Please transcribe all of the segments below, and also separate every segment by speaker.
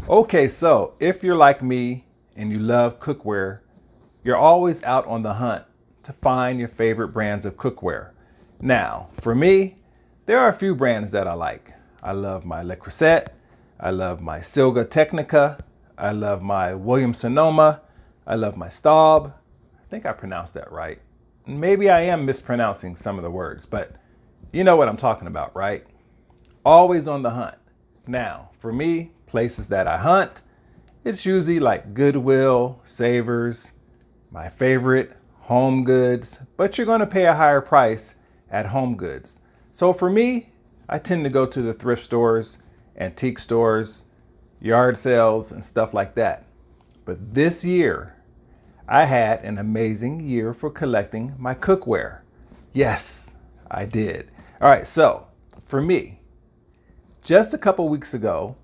Speaker 1: Okay, so if you're like me and you love cookware, you're always out on the hunt to find your favorite brands of cookware. Now, for me, there are a few brands that I like. I love my LeCreuset, I love my Silga Technica, I love my Williams Sonoma, I love my Staub. I think I pronounced that right. Maybe I am mispronouncing some of the words, but you know what I'm talking about, right? Always on the hunt. Now, for me, places that I hunt, it's usually like Goodwill, Savers, my favorite, Home Goods, but you're going to pay a higher price at Home Goods. So for me, I tend to go to the thrift stores, antique stores, yard sales, and stuff like that. But this year, I had an amazing year for collecting my cookware. Yes, I did. All right, so for me, just a couple weeks ago,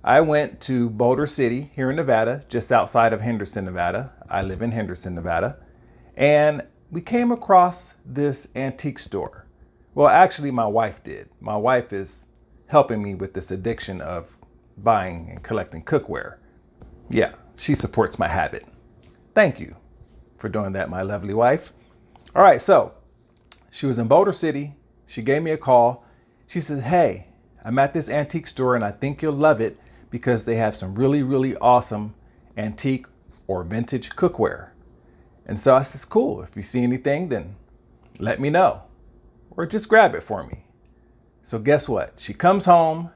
Speaker 1: I went to Boulder City here in Nevada, just outside of Henderson, Nevada. I live in Henderson, Nevada. And we came across this antique store. Well, actually, my wife did. My wife is helping me with this addiction of buying and collecting cookware. Yeah, she supports my habit. Thank you for doing that, my lovely wife. All right, so she was in Boulder City. She gave me a call. She said, hey, I'm at this antique store and I think you'll love it because they have some really, really awesome antique or vintage cookware. And so I said, cool. If you see anything, then let me know or just grab it for me. So guess what? She comes home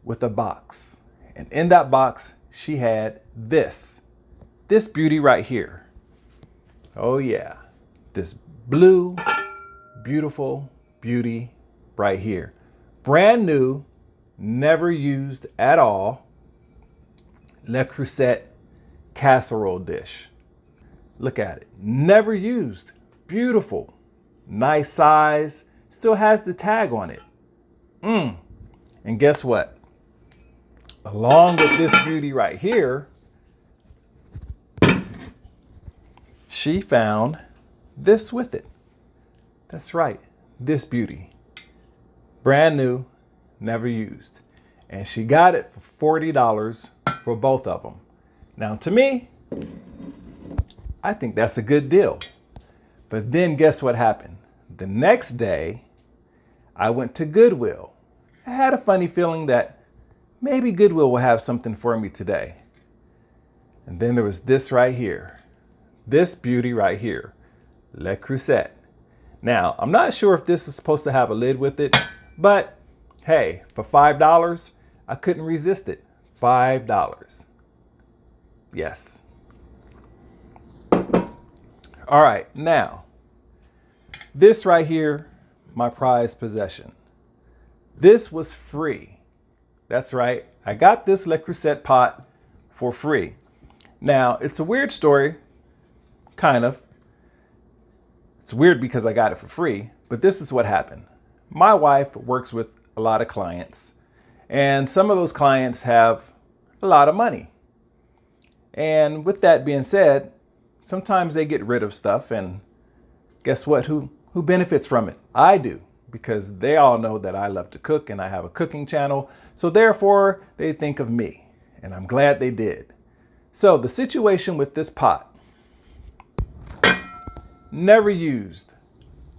Speaker 1: with a box. And in that box, she had this beauty right here. Oh yeah, this blue, beautiful beauty right here. Brand new, never used at all, LeCreuset casserole dish. Look at it, never used, beautiful, nice size, still has the tag on it. And guess what? Along with this beauty right here, she found this with it. That's right, this beauty. Brand new, never used. And she got it for $40 for both of them. Now to me, I think that's a good deal. But then guess what happened? The next day, I went to Goodwill. I had a funny feeling that maybe Goodwill will have something for me today. And then there was this right here. This beauty right here, LeCreuset. Now, I'm not sure if this is supposed to have a lid with it, but hey, for $5, I couldn't resist it. $5. Yes. All right, now, this right here, my prized possession. This was free. That's right, I got this LeCreuset pot for free. Now, it's a weird story, kind of. It's weird because I got it for free, but this is what happened. My wife works with a lot of clients, and some of those clients have a lot of money. And with that being said, sometimes they get rid of stuff, and guess what? Who benefits from it? I do, because they all know that I love to cook and I have a cooking channel. So therefore, they think of me, and I'm glad they did. So the situation with this pot, never used,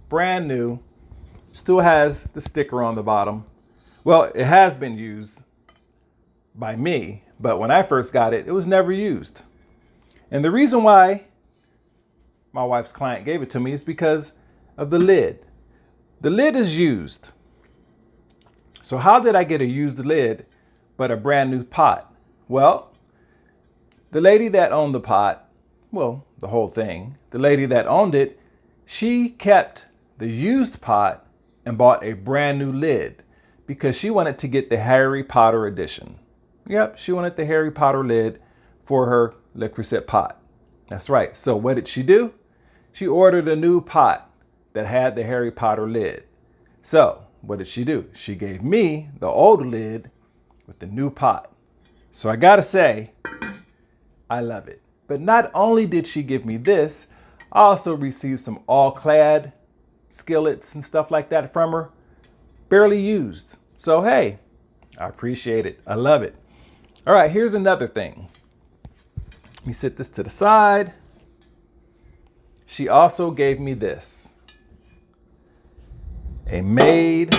Speaker 1: brand new, still has the sticker on the bottom. Well, it has been used by me, but when I first got it, it was never used. And the reason why my wife's client gave it to me is because of the lid. The lid is used. So how did I get a used lid but a brand new pot? Well, the lady that owned the pot, well, the whole thing, the lady that owned it, she kept the used pot and bought a brand new lid because she wanted to get the Harry Potter edition. Yep, she wanted the Harry Potter lid for her LeCreuset pot. That's right. So what did she do? She ordered a new pot that had the Harry Potter lid. So what did she do? She gave me the old lid with the new pot. So I gotta say, I love it. But not only did she give me this, I also received some all-clad skillets and stuff like that from her. Barely used. So hey, I appreciate it. I love it. All right, here's another thing. Let me set this to the side. She also gave me this. Make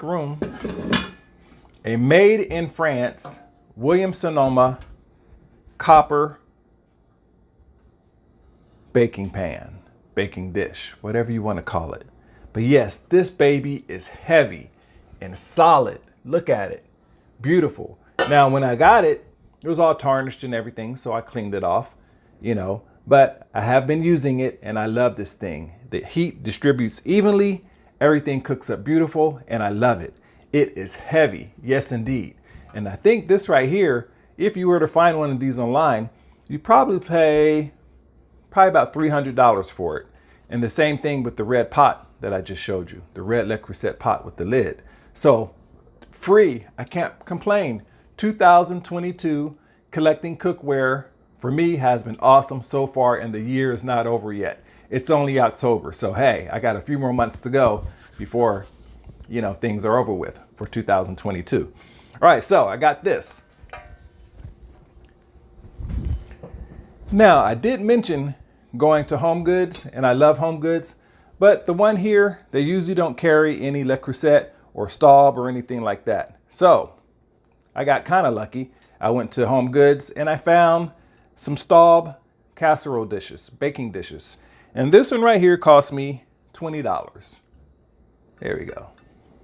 Speaker 1: room. A made in France Williams Sonoma copper baking pan, baking dish, whatever you want to call it. But yes, this baby is heavy and solid. Look at it. Beautiful. Now, when I got it, it was all tarnished and everything, so I cleaned it off, but I have been using it and I love this thing. The heat distributes evenly, everything cooks up beautiful, and I love it. It is heavy, yes indeed. And I think this right here, if you were to find one of these online, you probably pay about $300 for it. And the same thing with the red pot that I just showed you, the red LeCreuset pot with the lid. So free, I can't complain. 2022 collecting cookware for me has been awesome so far, and the year is not over yet. It's only October, so hey, I got a few more months to go before things are over with for 2022. All right, so I got this. Now, I did mention going to Home Goods, and I love Home Goods, but the one here, they usually don't carry any LeCreuset or Staub or anything like that. So I got kind of lucky. I went to Home Goods and I found some Staub casserole dishes, baking dishes. And this one right here cost me $20. There we go,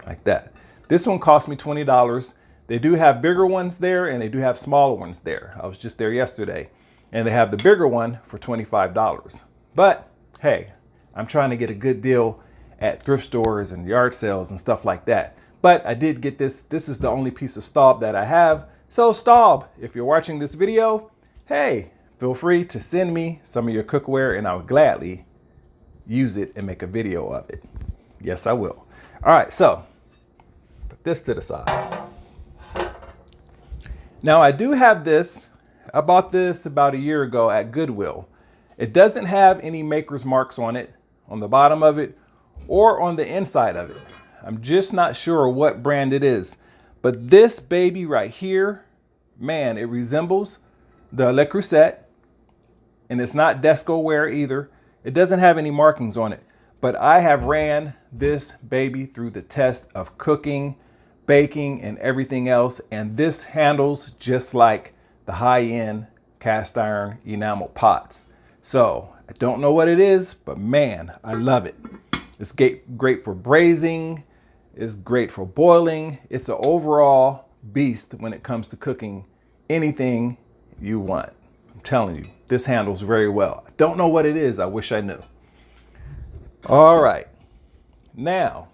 Speaker 1: like that. This one cost me $20. They do have bigger ones there and they do have smaller ones there. I was just there yesterday and they have the bigger one for $25. But hey, I'm trying to get a good deal at thrift stores and yard sales and stuff like that. But I did get this. This is the only piece of Staub that I have. So Staub, if you're watching this video, hey, feel free to send me some of your cookware and I would gladly use it and make a video of it. Yes, I will. All right, so put this to the side. Now I do have this. I bought this about a year ago at Goodwill. It doesn't have any maker's marks on it, on the bottom of it, or on the inside of it. I'm just not sure what brand it is. But this baby right here, man, it resembles the LeCreuset, and it's not Descoware either. It doesn't have any markings on it, but I have ran this baby through the test of cooking, baking, and everything else, and this handles just like the high-end cast iron enamel pots. So I don't know what it is, but man, I love it. It's great for braising. It's great for boiling. It's an overall beast when it comes to cooking anything you want. I'm telling you, this handles very well. I don't know what it is. I wish I knew. All right. Now,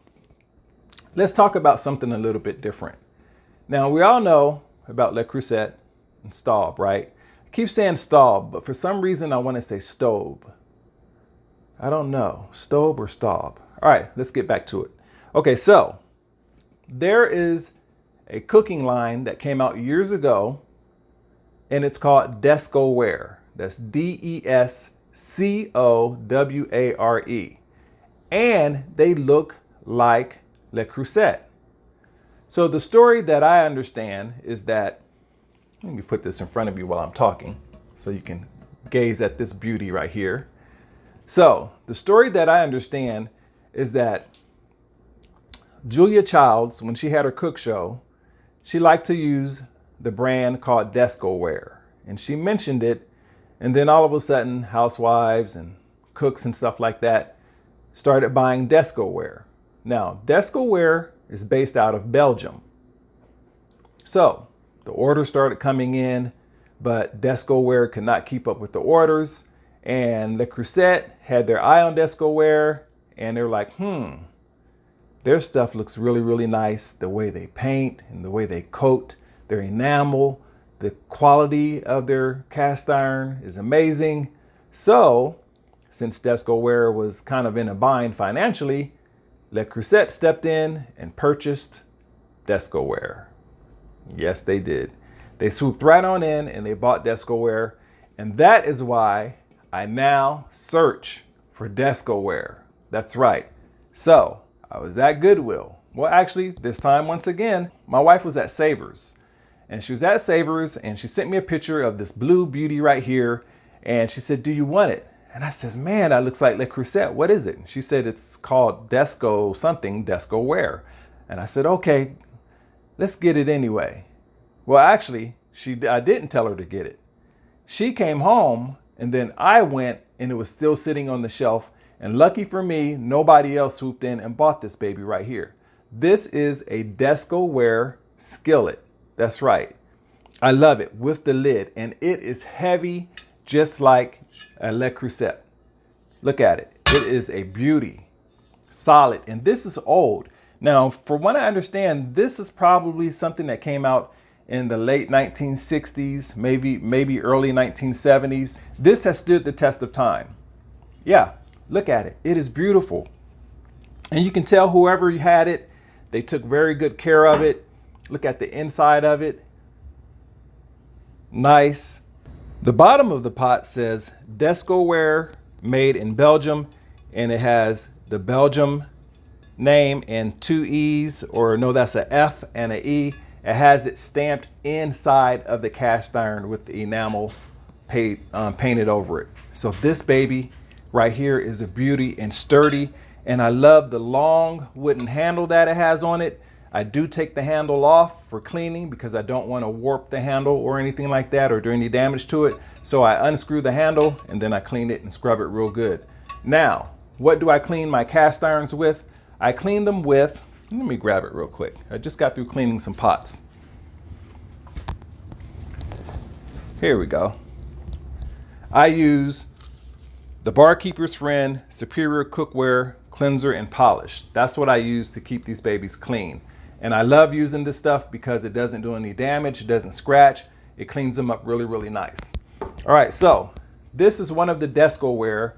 Speaker 1: let's talk about something a little bit different. Now, we all know about LeCreuset and Staub, right? I keep saying Staub, but for some reason I want to say Staub. I don't know, Staub or Staub. All right, let's get back to it. Okay, so there is a cooking line that came out years ago, and it's called Descoware. That's Descoware. And they look like LeCreuset. So the story that I understand is that, let me put this in front of you while I'm talking so you can gaze at this beauty right here. So the story that I understand is that Julia Childs, when she had her cook show, she liked to use the brand called Descoware. And she mentioned it, and then all of a sudden housewives and cooks and stuff like that started buying Descoware. Now, Descoware is based out of Belgium. So the orders started coming in, but Descoware could not keep up with the orders. And LeCreuset had their eye on Descoware, and they're like, their stuff looks really, really nice. The way they paint and the way they coat their enamel, the quality of their cast iron is amazing. So since Descoware was kind of in a bind financially, LeCreuset stepped in and purchased Descoware. Yes, they did. They swooped right on in and they bought Descoware. And that is why I now search for Descoware. That's right. So I was at Goodwill. Well, actually, this time, once again, my wife was at Savers. And she was at Savers and she sent me a picture of this blue beauty right here. And she said, do you want it? And I says, man, that looks like LeCreuset. What is it? She said, it's called Descoware. And I said, okay, let's get it anyway. Well, actually, I didn't tell her to get it. She came home and then I went and it was still sitting on the shelf. And lucky for me, nobody else swooped in and bought this baby right here. This is a Descoware skillet. That's right. I love it with the lid, and it is heavy just like a LeCreuset. Look at it. It is a beauty. Solid. And this is old. Now, for what I understand, this is probably something that came out in the late 1960s, maybe early 1970s. This has stood the test of time. Yeah, look at it. It is beautiful. And you can tell whoever had it, they took very good care of it. Look at the inside of it. Nice. The bottom of the pot says Descoware, made in Belgium, and it has the Belgium name and 2 E's, or no, that's a F and an E. It has it stamped inside of the cast iron with the enamel painted over it. So this baby right here is a beauty and sturdy. And I love the long wooden handle that it has on it. I do take the handle off for cleaning because I don't want to warp the handle or anything like that or do any damage to it. So I unscrew the handle and then I clean it and scrub it real good. Now, what do I clean my cast irons with? I clean them with, let me grab it real quick. I just got through cleaning some pots. Here we go. I use the Barkeeper's Friend Superior Cookware Cleanser and Polish. That's what I use to keep these babies clean. And I love using this stuff because it doesn't do any damage, it doesn't scratch, it cleans them up really, really nice. All right, so this is one of the Descoware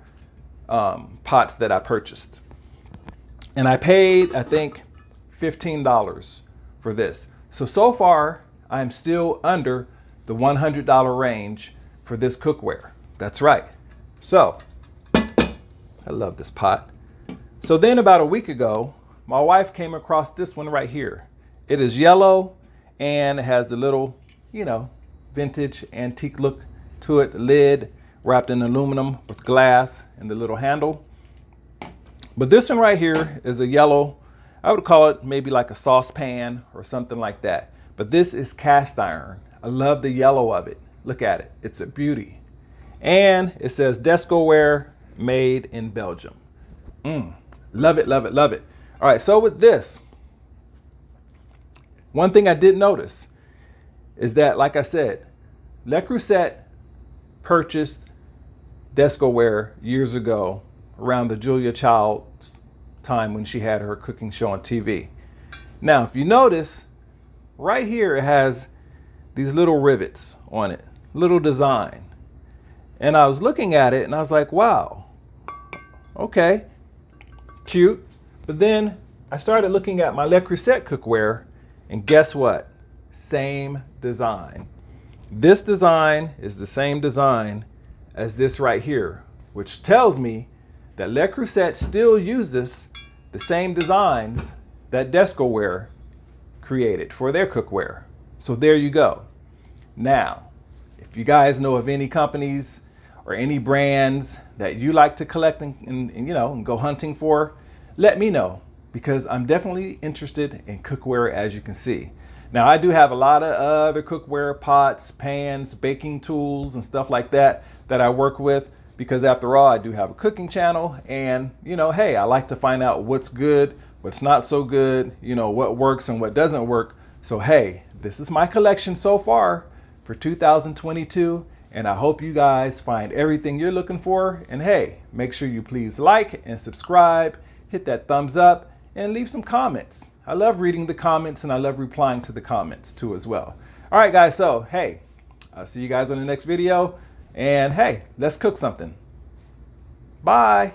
Speaker 1: pots that I purchased. And I paid, I think, $15 for this. So far, I'm still under the $100 range for this cookware. That's right. So, I love this pot. So then about a week ago, my wife came across this one right here. It is yellow and it has the little, vintage antique look to it. The lid wrapped in aluminum with glass and the little handle. But this one right here is a yellow, I would call it maybe like a saucepan or something like that. But this is cast iron. I love the yellow of it. Look at it. It's a beauty. And it says Descoware, made in Belgium. Love it, love it, love it. All right, so with this, one thing I did notice is that, like I said, LeCreuset purchased Descoware years ago around the Julia Child's time when she had her cooking show on TV. Now, if you notice, right here it has these little rivets on it, little design. And I was looking at it and I was like, wow, okay, cute. But then I started looking at my LeCreuset cookware and guess what? Same design. This design is the same design as this right here, which tells me that LeCreuset still uses the same designs that Descoware created for their cookware. So there you go. Now, if you guys know of any companies or any brands that you like to collect and go hunting for, let me know, because I'm definitely interested in cookware, as you can see. Now, I do have a lot of other cookware, pots, pans, baking tools, and stuff like that that I work with, because after all, I do have a cooking channel, and hey, I like to find out what's good, what's not so good, what works and what doesn't work. So hey, this is my collection so far for 2022, and I hope you guys find everything you're looking for. And hey, make sure you please like and subscribe, hit that thumbs up, and leave some comments. I love reading the comments and I love replying to the comments too as well. All right, guys, so hey, I'll see you guys on the next video, and hey, let's cook something. Bye.